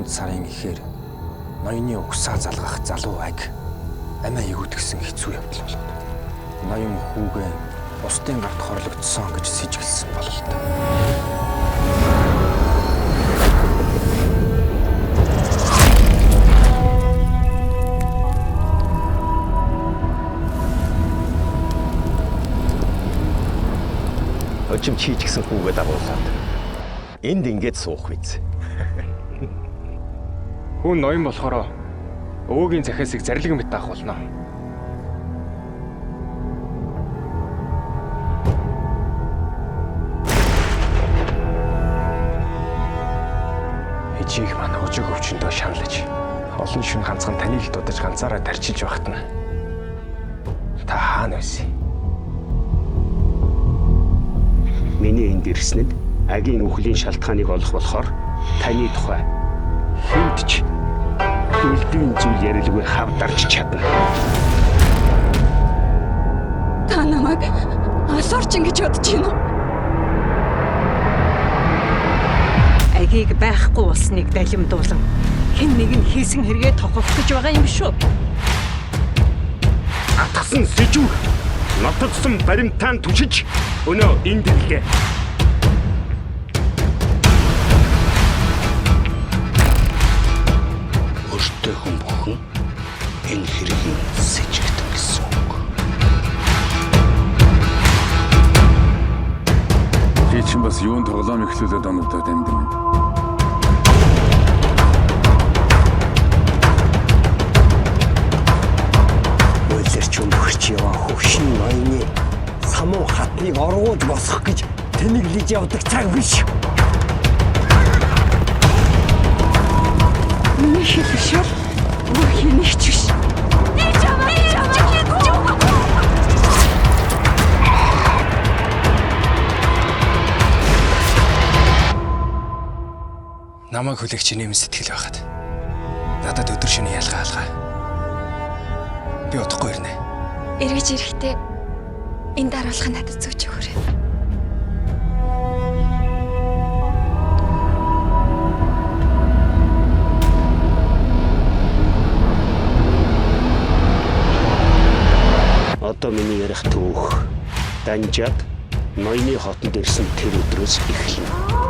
3 сарын ихээр ноёны угсаа залгах залуу аг амиа эгүүдгсэн хэцүү явдал болоод ноён хүүгээ бусдын гарт хорлогдсон гэж сэжиглсэн бололтой. Очим чи ч гэсэн хүүгээ дагуулад энд ингэж суух биз. Хүн ноён болохоор өвөгийн захиасыг зарлиг мэт авах болно. Эжийг манай өжиг өвчнөдөө шаналж олон шөнө ганцхан таныг л дудаж ганцаараа тарчилж байхад нь та хаана байсан? Миний энд ирсэнд агийн үхлийн шалтгааныг олох болохоор таны тухай хүнд ч үлдэн зүйл ярилгүй хавдарч чадна. Та намайг алуурч ингэж бодож байна уу? Агийг байхгүй болсныг далимдуулан хэн нэг нь хийсэн хэрэгээ тохох гэж байгаа юм шүү. Атгсан сэжүү нотолсон баримтаан түшиж өнөө энд ирлээ. Өөртөө хүн бүхэн энэ хэргийг сэжигдэн гэсэн үг. Би чинь бас юунд тоглоом эхлүүлээд оногдоод амьд юм. Ойлэрч өмөрч яваа хөвшин ноёны самуу хатныг оргуулж босгох гэж тэнэглэж явдаг цаг биш. Миний хэлшээр бүхий нэг ч биш. Намайг хүлээгч нэмэн сэтгэл байхад надад өдөр шөнө ялгаа алгаа. Би удахгүй ирнэ. Эргэж ирэхдээ энэ дараалах нь надад зүүж өгөөрэй. Одоо миний ярих түүх Данжаад ноёны хотод ирсэн тэр өдрөөс эхэлнэ.